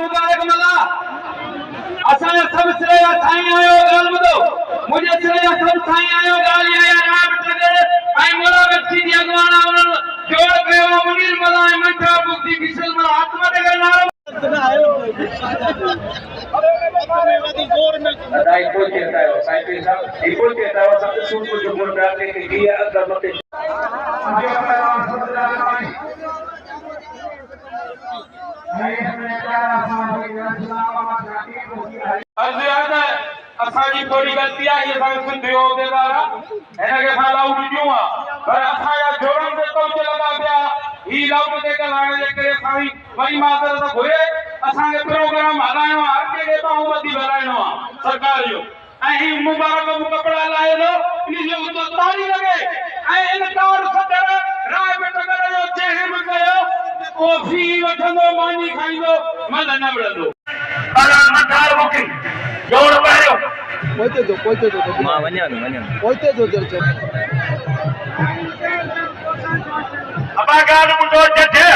मुबारक मला असा सब श्रेय साईं आयो गाल बदो मुझे श्रेय सब साईं आयो गाल आया राम टगर आई मोरा व्यक्ति दी अगवाना उन जोड़ कयो मुनीर मला मंठा बुद्धि विशल मला आत्मा दे नाम इको कहता है साईं साहब इको कहता है सब सुन को जो बोल रहा है कि ये अगर मत असांजी थोड़ी गलती आहे ये असां सिंधी उहिदेदार हिनखे असां लाउड ॾियूं आहे पर असांजा जोड़नि ते पहुच लॻा पिया ही लाउड ते ॻाल्हाइण जे करे असांजी वरी माज़रत घुरे असांखे प्रोग्राम हलाइणो आहे अॻिते खे बाहुमती हलाइणो आहे सरकार जो ऐं ही मुबारक कपिड़ा लाहे थो इन जो ताड़ी लॻे ऐं इनकार सदर राय टकर जो चहम कयो कॉफी वठंदो मानी खाईंदो मद न मिलंदो पर मथार मुकी जोड़ पायो पोइते दो मां वञा पोइते दो अबा गाल मुंडो जथे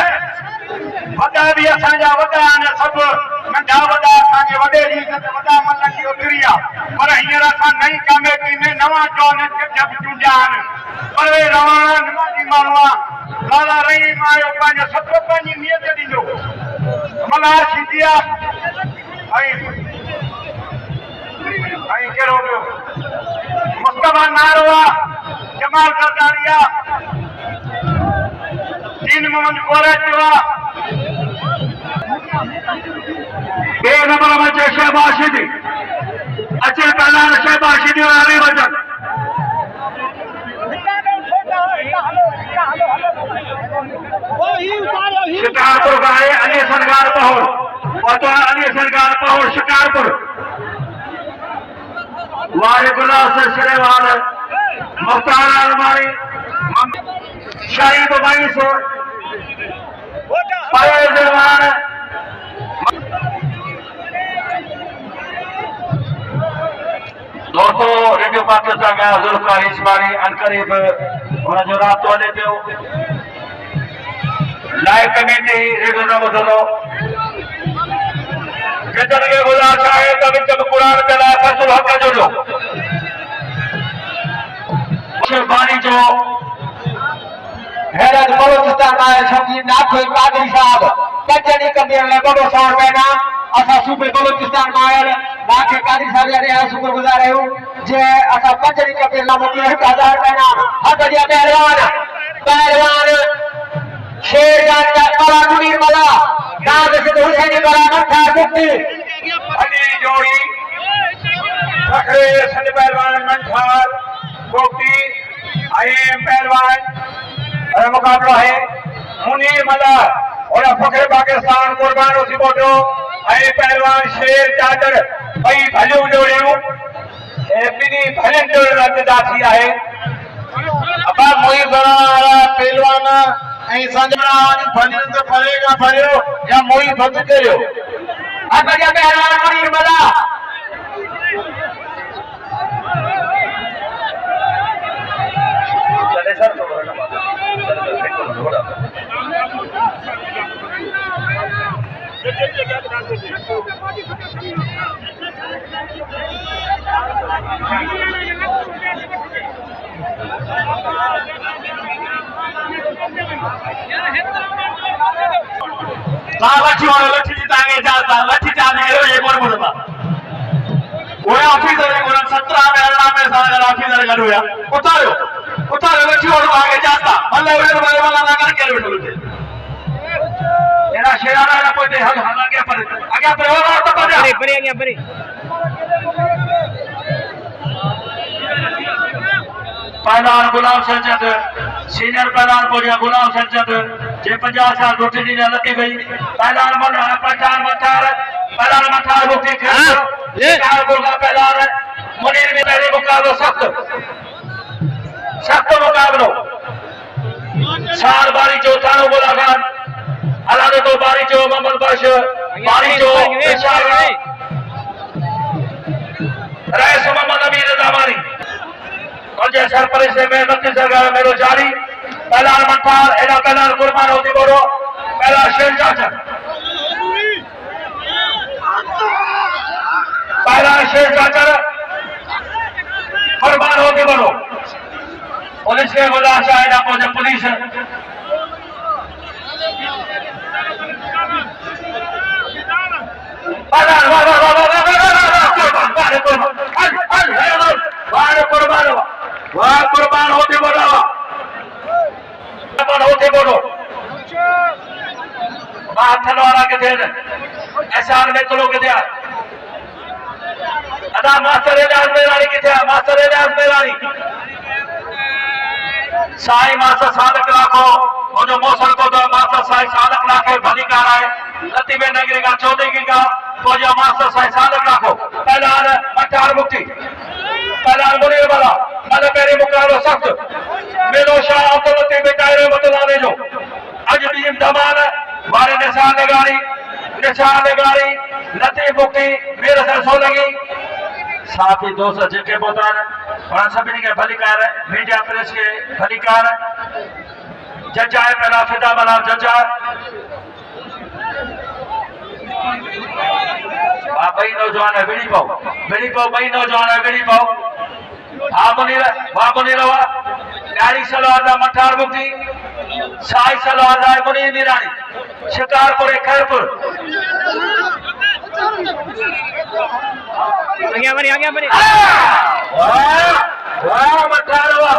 वॾा बि असांजा वॾा आहिनि सभु नंढा वॾा असांखे वॾे जी इज़त वॾा मन जी उतरी आहे पर हींअर असां नई कमेटी में नवां चौन जब चूंडिया आहिनि परे रवाना निमाजी माण्हू आहे लाला रहीम आयो पंहिंजो सत्र पंहिंजी नियत ॾिजो मल्हार सिंधिया ऐं कहिड़ो ॿियो मुस्तफ़ा नारवा जमाल सरदारिया दीन मोहम्मद गोरचवा बे नंबर में शहबाशिद अच्छे पहलान शहबाशिद और अली वजन शिकारपुर गाए अली सरकार पहुर और अली सरकार पहुर शिकारपुर वारे गुलाब से सिरेवाल मुख्तार अलमारी शहीद भाई सो जवान दोस्तों रेडियो पाकिस्तान का जुल्फकार इस्माइली अनकरीब उन जो रात वाले पियो लाइव कमेटी रेडियो न ॿुधंदो किचन के गुज़ारिश आहे त विच में क़ुरान चला फैसलो हक़ जो बानी जो हैरत बलोचिस्तान आए शकीन नाथोई कादरी साहब कचड़ी कंदे ले बड़ो 100 रुपए ना असा सूबे बलोचिस्तान में आयल नाथे कादरी साहब यारे शुक्रगुजार आहियूं जे असा कचड़ी कंदे ला मोकले 1000 रुपए ना हद दिया पहलवान शेर जान का बड़ा मुनीर मला दाद से हुसैनी बड़ा मठा मुक्ति अली जोड़ी फखरे सद पहलवान मंठार मुक्ति आई पहलवान मुकाबला है मुनीर मला और फखरे पाकिस्तान कुर्बान उसी बोटो आई पहलवान शेर चादर भाई भलियो जोड़ियो ए बिनी भलन जोड़ रद्दा थी है अब मोई बड़ा पहलवान ऐं संजना भलियो तो फरेगा भरियो या मोई भत करियो अब बढ़िया पहलवान मुनीर मला चले सर लठी जिताएंगे जाता लठी चाहने ये बोल बोलता वो ऑफिसर को 17 में 18 में सारा ऑफिसर कर हुआ उतारो लठी और आगे जाता मतलब वो वाला ना करके बैठो थे एना शेराना ना कोई हम आगे पर और तो पर आगे पर पहलवान गुलाम सरजद सीनियर पहलवान बोलिया गुलाम सरजद जे 50 साल रोटी दी लगी गई पहलवान पठान मठार पहलवान मठार मुक्ति खेल का पहलवान मुनीर में पहले मुकाबला सख्त मुकाबलो साल बारी जो थानो बोलागान अलादे तो बारी जो मोहम्मद बख्श बारी जो रईस मोहम्मद अमीर ज़मानी और जे सरपरस्त में नती सरकार मेरो जारी पहलवान मठार एना पहलवान कुर्बान होती बोलो पहला शेर चाचा इसके गुजारिश है ना मुझे पुलिस कुर्बान होते बोलो थलवारा के थे एहसान में तुलो के थे अदा मास्टर एजाज मेरानी के थे मास्टर एजाज मेरानी साई मास्टर साधक लाखो और जो मौसम को तो मास्टर साई साधक लाखे भली कार है लतीबे नगरी का चौधरी का तो जो मास्टर साई साधक लाखो पहलान अठार मुक्ति पहलान मुनीर वाला मल मेरे मुकाबलो सख्त मेलो शाह अब्दुल लतीफ टायरे मतलाने जो अज भी दमान वारे निशान गाड़ी लतीफ मुक्ति मेरे सर सो लगी साथी दोस्त जेके बोतान और सभी के भलीकार मीडिया प्रेस के भलीकार जजा है पहला फिदा बना जजा बई नौजवान है विड़ी पाओ बई नौजवान है विड़ी पाओ मुनीर रवा गाड़ी सलवादा मठार मुक्ति साई सलवादा मुनीर निरानी शिकारपुर खैरपुर आगे बनी मठारवा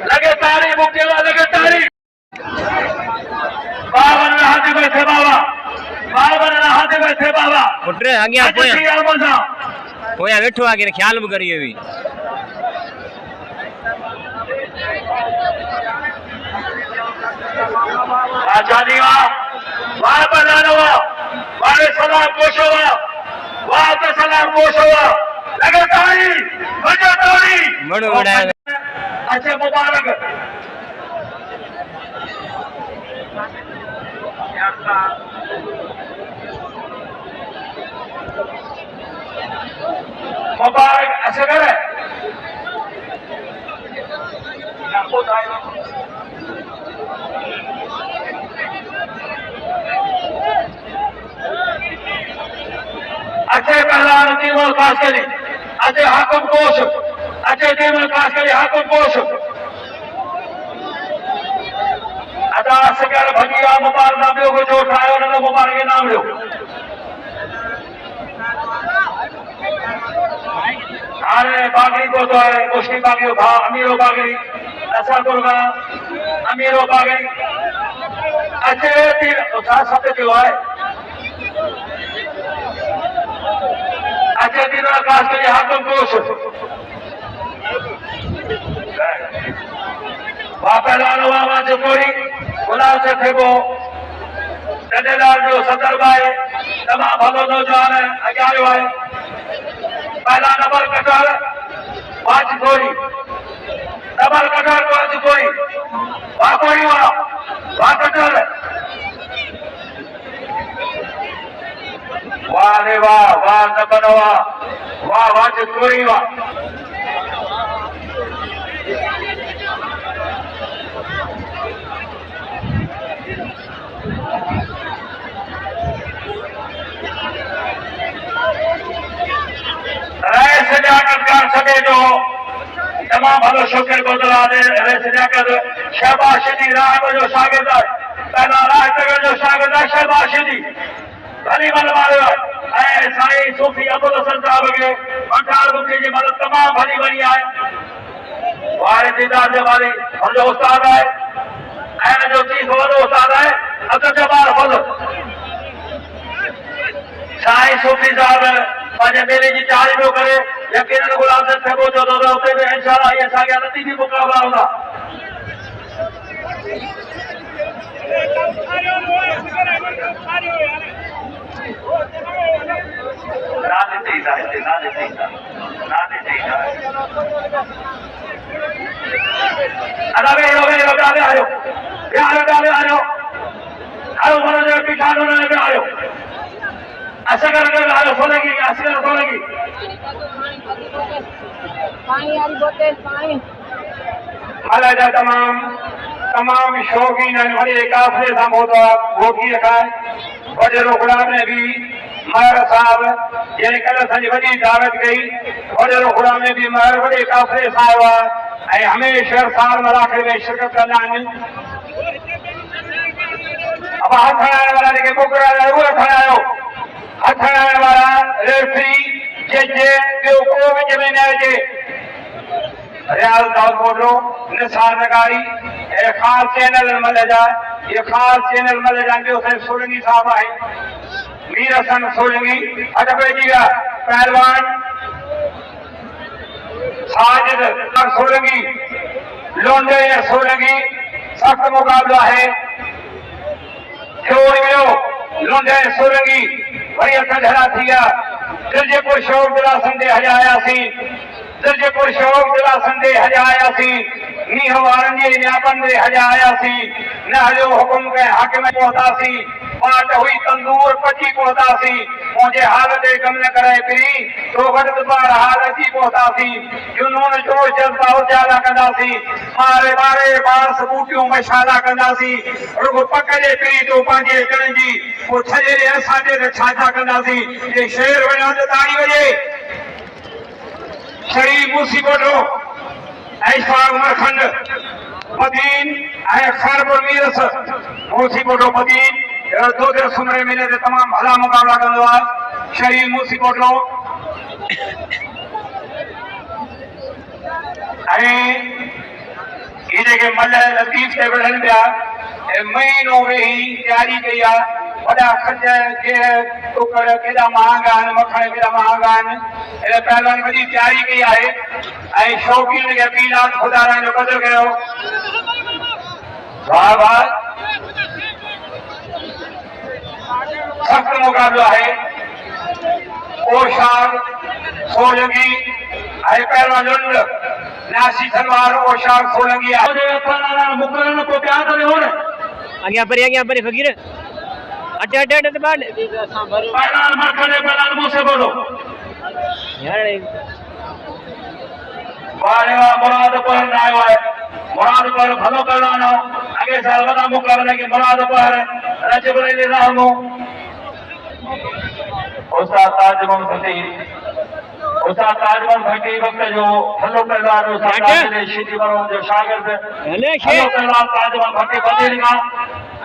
लगे तारी मुक्तिवा लगे तारी बावन हाथ में थे बाबा उठरे आगे पोया बैठो आगे ख्याल में करिए भी आजादी वाह बनानवा वाह सलाम पोशवा वाह तो सलाम पोशवा लगे तारी बजा तारी मणु उड़ाया अच्छे मुबारक मुबारक ऐसे करे अच्छे पहलवान तीमल खास करी अच्छे हाकुम कोश अच्छे तीमल खास करी हाकुम कोश अदा सकर भगिया मुबारक नाम को जो उठायो न मुबारक के नाम लो अरे बागरी को तो है मुश्किल बागरी भा अमीरो बागरी ऐसा कोगा अमीरो बागरी अच्छे तीर उठा सकते जो है अच्छे दिन खास कर हाकुम कोश पहलवान हुआ जो कोई गुलाब से थे वो डडेलाल जो सदर भाई तमाम भलो नौजवान है अग्यारो है पहला नंबर कटर पांच कोई डबल कटर पांच कोई वाह कोई वाह कटर वाह रे वाह नंबर वाह कोई वाह सके जो तमाम भलो शुक्र बदला दे शहबाज शिदी राम जो शागिर्द पहला राजनगर जो शागिर्द शहबाज शिदी भली मल मारो साईं सूफी अब्दुल हसन साहब के अठार मुक्ति जी मदद तमाम भली बनी है वारे दीदार जे वाली हम जो उस्ताद है जो चीज वो उस्ताद है अब्दुल जब्बार फल साईं सूफी साहब पंहिंजे मेले जी चाल पियो करे यकीनन गुलाब से थे जो दादा उते भी इंशाल्लाह ये सागे नती भी मुकाबला होगा ऐसा करके सोलेगी पानी वाली बोतल पानी हालांकि तमाम तमाम शौकीन आहिनि वॾे काफ़िले सां मोहता वो की रखा है वॾे रोकड़ा में भी महर साहब जंहिं कल्ह असांजी वॾी दावत कई वॾे रोकड़ा में भी महर वॾे काफ़िले सां आयो आहे ऐं हमेशह साल मराखिड़ में शिरकत कंदा आहिनि। अब हथ हणाइण वारा जेके मुक़रर आहिनि उहे खणायो हथ हणाइण वारा रेफरी जज ॿियो को विच में न अचे। रियाज़ दाऊद मोटो निसार नगारी ऐं ख़ासि चैनल मलजा ये ख़ासि चैनल मलजा ॿियो साईं सोलंगी साहब आहे मीर हसन सोलंगी अॼु पइजी विया पहलवान साजिद सोलंगी लोंडे ऐं सोलंगी सख़्तु मुक़ाबिलो आहे थियो वियो लोंडे ऐं सोलंगी वरी हथ ढड़ा थी विया दिलजेपुर शौक़ दिलासन ते हजायासीं दिलजेपुर शौक़ दिलासन ते हजायासीं मींहं वारनि जे नियापनि ते हजायासीं न हलियो हुकुम कंहिं हाकिम पहुतासीं बाट हुई तंदूर पची पहुतासीं मुंहिंजे हाल ते कम न कराए पिरी तो वक़्त बार हाल अची पहुतासीं जुनून जोश जज़्बा उजाला कंदासीं मारे मारे बांस बूटियूं मशाला कंदासीं रुॻो पक जे पिरी तो पंहिंजे अचण जी पोइ छॾे ॾे असांजे त छा छा कंदासीं जे शेर वञा त ताड़ी वॼे शरीफ़ मुसीबतो ऐशफाक उमरखंड मदीन ऐं खैरपुर मीरस मुसीबतो मदीन दो दिन सुमरे महीने ते तमाम भला मुकाबला कंदो आहे शरीफ़ मुसीबतो ऐं ये जेके मल लतीफ़ ते विढ़नि पिया ऐं महीनो वेही तयारी कई आहे वॾा खज के टुकड़ केॾा महांगा आहिनि मखण केॾा महांगा आहिनि इन पहलवान वॾी तयारी कई आहे ऐं शौक़ीन खे अपील आहे ख़ुदा जो क़दुरु कयो। वाह वाह सख़्तु मुक़ाबिलो आहे ओशार सोलंगी ऐं पहलवान लुंड नासी खनवार ओशार सोलंगी आहे मुक़रर न को पिया त वियो न अॻियां परे फ़कीर अटे अटे अटे बाड पहलवान मखणे पहलवान मुझसे बोलो यार वाह मुराद पर आयो है मुराद पर भलो पहलवान हो आगे साल वॾा मुक़ाबला के मुराद पर रजब अली रहमो उस्ताद ताजमल भट्टी वक्त जो भलो पहलवान उस्ताद शीटी वारो जो शागिर्द भलो पहलवान ताजमल भट्टी बदिल का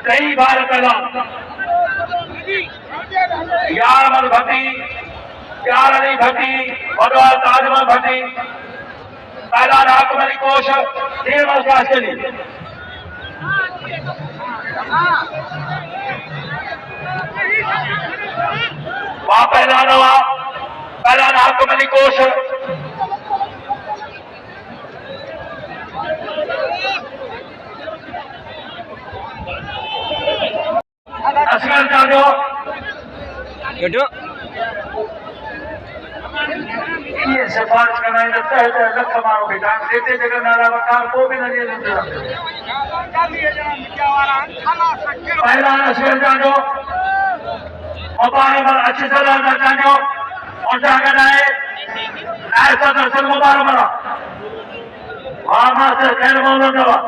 कई बार पहलवान यारमल भट्टी प्यार अली भट्टी वडवाल ताजमल भट्टी पहलवान हाकिम अली कोश देवल काशली वहाँ पहलवान हाकिम अली कोश असगर जाजो बेटो ये सिफारिश करना है तहत लख मारो बेटा देते जगह नाला वकार को भी नहीं लेते पहला असगर जाजो मुबारक अच्छी तरह से जाजो और जाकर आए ऐसा दर्शन मुबारक मरा वहाँ मास्टर खैर मौला दवा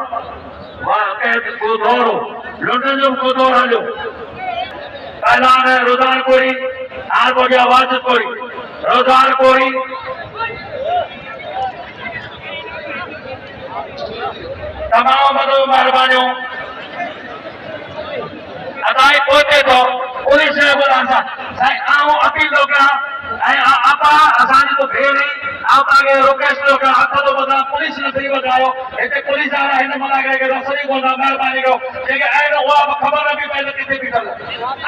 वहाँ कह को दौड़ो लुटन जो को दौड़ा लो पहला है रुदान कोरी आर बोलिया आवाज कोरी रुदान कोरी तमाम मदो मेहरबानियों अदाई पहुंचे तो पुलिस ने बोला साईं आओ अपील तो क्या आपा असांजी तो भेड़ आप आगे रोकेश तो क्या हथ तो बता पुलिस ने सही बतायो इतने पुलिस आ रहा है मना के रसरी को ना मेहरबानी को जेके आए न वो खबर भी पहले किथे भी कर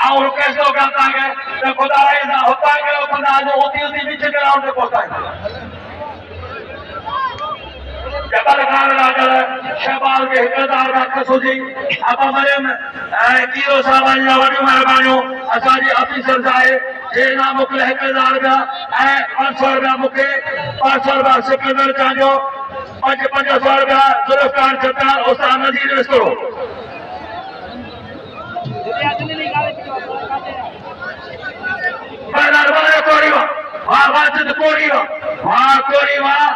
आओ रोकेश तो क्या आगे तो खुदा रे ना होता है खुदा जो होती बीच ग्राउंड पे पहुंचा जबल खान राजल शहबाज के हिकदार का कसोजी आपा मरियम कीरो साहब जी वॾियूं महिरबानियूं असांजी ऑफिसर साहिब जे ना मोकिले 1000 रुपया ऐं 500 रुपया मूंखे 500 रुपया सिकंदर चांजो 500 रुपया जुल्फकार छतार उस्ताद नज़ीर विस्तरो वहाँ वाजिद कोरी वहाँ कोरी वहाँ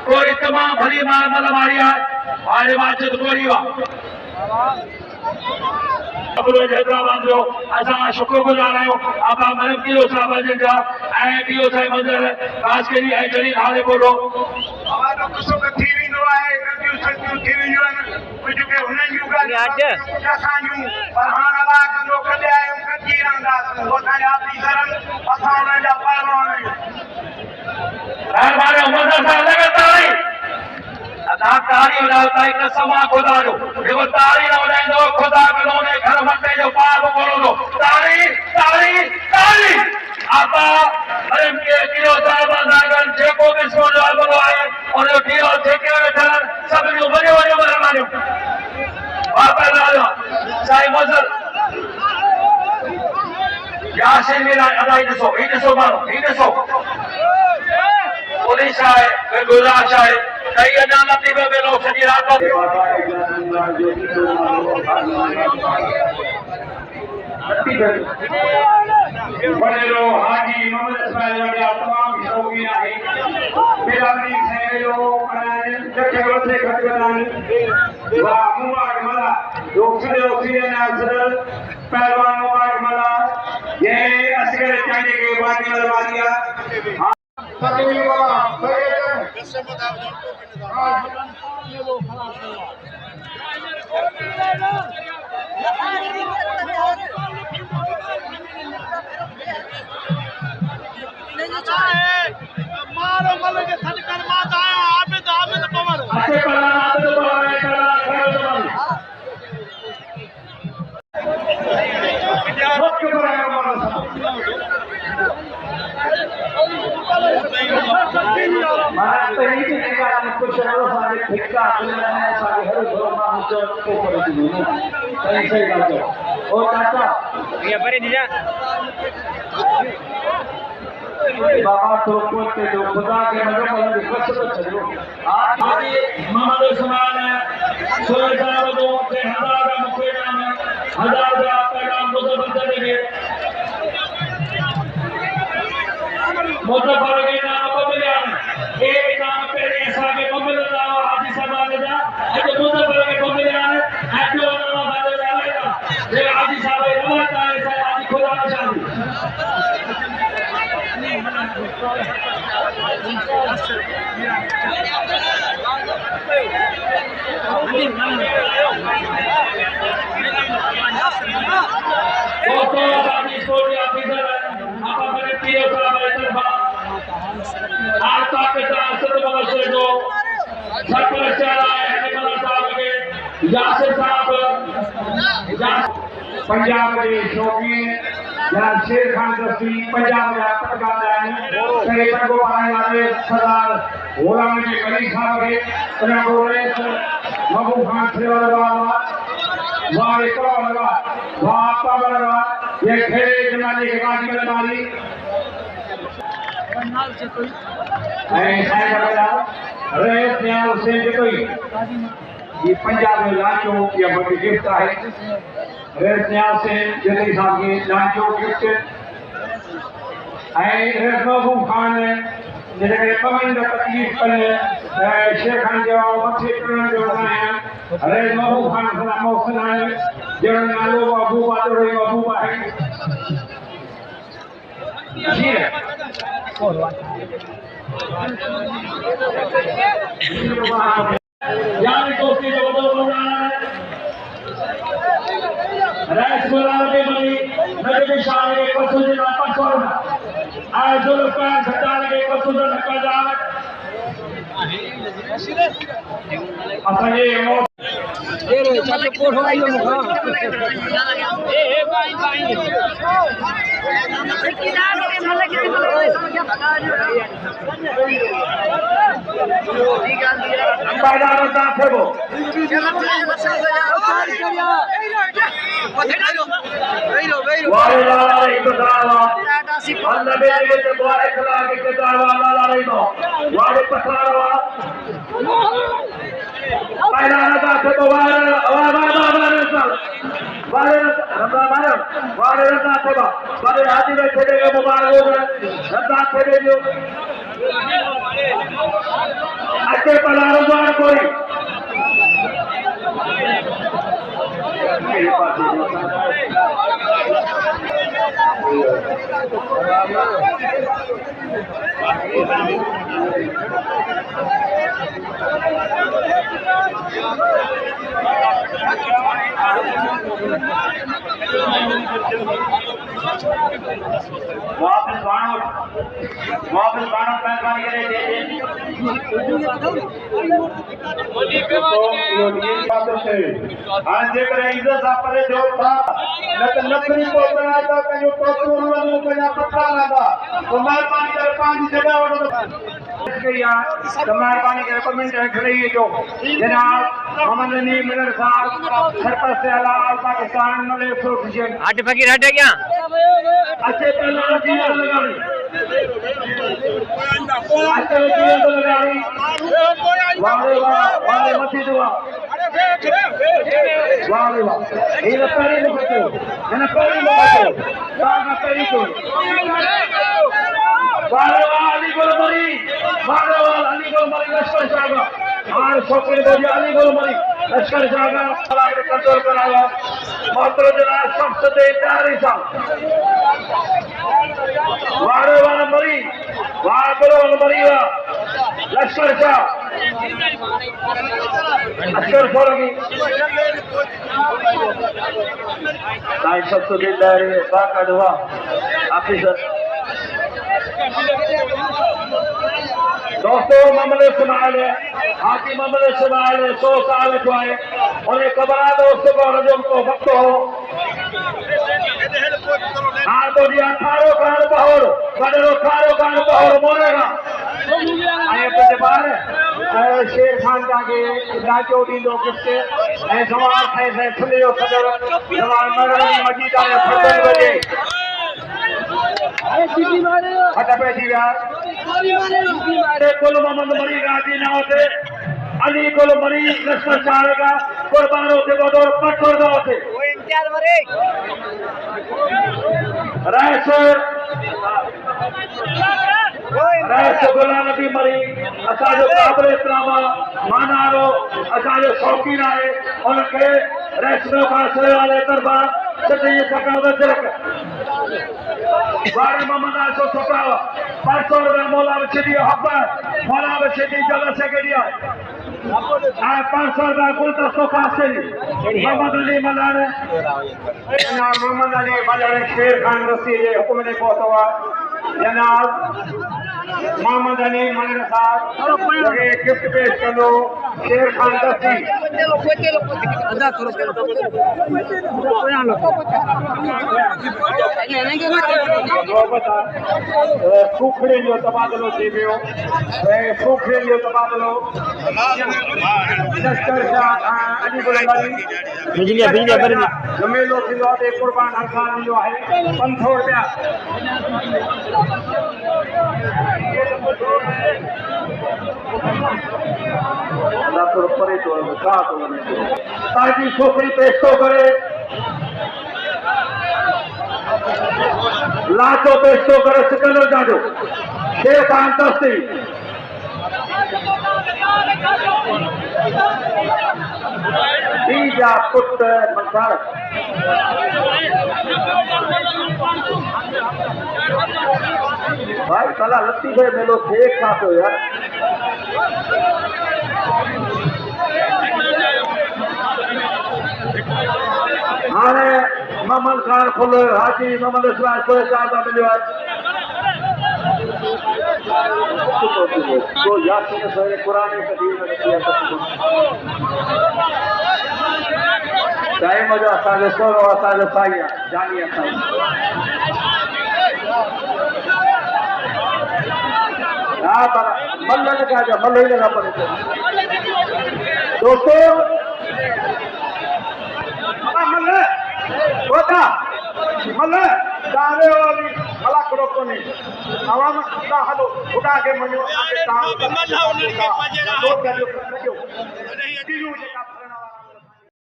कोरी तमाम भली माल मारी है वाले वाजिद कोरी वहाँ हैदराबाद जो असां शुक्रगुज़ार आहियूं आबा मलिक पीओ साहिब जन जा ऐं पीओ साहिब मंदिर ख़ासि करी ऐं जलील हाले बोलो हमारो कुझु थी वेंदो आहे गॾियूं सचियूं थी वेंदियूं आहिनि कुझु के हुननि जूं ॻाल्हियूं असांजूं पर हाणे अलाह कंदो कॾहिं आहियूं गॾिजी रहंदासीं उहो असांजा ऑफिसर आहिनि असां हुननि जा पहलवान आहियूं महिरबानी उमर साहिब लॻातार अदा तारी उड़ाता है कसमा खुदा जो देखो तारी ना उड़ाइंदो खुदा कलो ने घर मटे जो पाप बोलो दो तारी तारी तारी आता अरे के किलो साहब सागर जेको भी सोनो बोलो आए और यो किलो जेके बैठा सब जो बड़े बड़े मेहरबानी बापा लाला साईं मजर यासिन मिला अदा ही दसो मारो पुलिस आए गुजारिश है कई अदालती में लोग सजी रात बड़े हाजी मोहम्मद इस्माइल वाले तमाम शौकीन है बिरादरी से जो जटे वसे खटगदान वाह मुबारक मला दूसरे ऑक्सीजन अफसर पहलवान मुबारक मला ये असगर चांदी के बानी वालिया मारो मल के थनकर माता आबिद पवन अच्छे पला आबिद पवन करा वक्त पर आया मारो महाराज तरी की जगह कुछ शहरों सारे ठिक्का अपने सारे हर घरों में मुझे को कर दी सही सही बात है ओ चाचा ये परे दीजा बाबा तो कोते जो खुदा के मदद वाला विश्वास तो चलो आज मोहम्मद उस्मान सोए साहब दो के हजार का मुखे नाम हजार का पैगाम मुतबद्दल के मुतबर के नाम बदलिया एक नाम पे ऐसा के बदलता हाजी साहब ने आज मुतबर के बदलिया है आज जो नाम बदलिया है ये हाजी साहब रवाता है आज खुदा की शादी दोस्तों साथी स्कूल ऑफिसर आपा मेरे पीओ साहब तरफा आज का पिता असद मलशे जो सरपंच है हनीमला साहब के यासिर साहब पंजाब के शौकीन या शेर खान दस्ती पंजाब का पत्रकार है कई को आने वाले सरदार गुलाम जी अली साहब के उन्होंने महबूब खान सेवाला वाले को लगा वापा लगा ये खेल जमाने के बाद में मारी ऐसा लगा रे न्याय से कोई ये पंजाब में लाचो या बड़ी गिफ्ट है रेड न्याय से जल्दी साहब की लाचो गिफ्ट ऐ महबूब खान जैसे पवन का तकलीफ कर शेर खान जो मथे करण जो है अरे महबूब खान सलाम सुनाए जो नालो अबू बादो अबू है जी यार दोस्ती जो बोल रहा है राइस बोला के मनी नबी शान के पसंद ना पसंद आज जो लोग का सतान के पसंद न कर जाए अच्छा ये मौत ये रे मत कोड हो गयो ए भाई ठेकेदार के मले के पैदा रहता थे वो अच्छे पलारों कोई वापस बाणो मेहरबानी करे हाणे जेकर इज़त सां परे थियो था न त नकरी पहुचणा था पंहिंजो टोकरो वञो पंहिंजा पथा लॻा तो महिरबानी करे पंहिंजी जॻह वठो महिरबानी करे 2 मिंट खड़ी जो जनाब मोहम्मद अली मिलर साहब सरपंच से आला पाकिस्तान मले एसोसिएशन हट फकीर हट क्या अच्छे पहले जीवन लगानी अच्छे जीवन लगानी वाले वाले मत दुआ वाले वाह ये पहले बच्चो मैंने पहले बच्चो सागा पहले को वाले अली गोलमरी लश्कर सागा और शौकीन बोझ अली गोलमरी लश्कर सागा कंट्रोल करावा मात्र जनाब सबसे तैयारी सा वारे वाला मरी वाह गोल मरी लश्कर शाह लश्कर छोड़गी नाइट सबसे तैयारी बाका दुआ ऑफिसर दोस्तों मोहम्मद इस्माइल हाथी मोहम्मद इस्माइल 100 साल छुआए और एक कबरा दोस्त को रजम को वक्त हो हाँ तो जी 18 कान पहर बड़ो खारो कान पहर मोरेगा आए पे बार शेर खान का के राजो दी लोग किसके ऐ सवाल है खुले हो सदर सवाल मगर मजीद आए फटन बजे हटा पे जी यार कुल मोहम्मद मरी गाजी ना होते अली कुल मरी लश्कर चाहेगा कुर्बान होते वो दौर पटोर दो होते रैस गुलाम नबी मरी असांजो काबिल इस्लामा मानारो असांजो शौकीन आहे उनखे रैस में फासले वाले दरबार सॼी सकावत जरक वारी मोहम्मद आसो सकावा 500 रुपया मौला बशीदी हब्बा मौला बशीदी जगह से के दिया आ 500 रुपया गुलदस्तो फासली मोहम्मद अली मलाने मोहम्मद अली मलाने शेर खान रसी जे हुक्म ने पहुतो जनाब मोहम्मद अली मलिक साहब लगे गिफ्ट पेश करो शेर खान दस्ती सूखड़े जो तबादलो थी वियो सूखड़े जो तबादलो लश्कर शाह अली गुलमरी जमेलो थींदो आहे कुर्बान हर साल जो आहे 500 रुपया ताकि छोकरी पेश तो करे लाचो पेश तो करे सिकंदर जाजो शेर खान दस्ती बीजा पुत्र मंसार भाई साला लतीफे मेलो देख पातो यार हाणे मोहम्मद खान फुल हाजी मोहम्मद इस्लाम कोई साहब मिलियो आहे तो यासीन सरे कुरान कदीम में किया टाइम जो असांजो सोनो असांजो साईं जानी साईं हाँ पर मल्ल लगा जा मल्ल ही लगा पड़े दोस्तों मल्ल होता मल्ल दावे वाली भला करो को नहीं आवाम का हलो उठा के मनो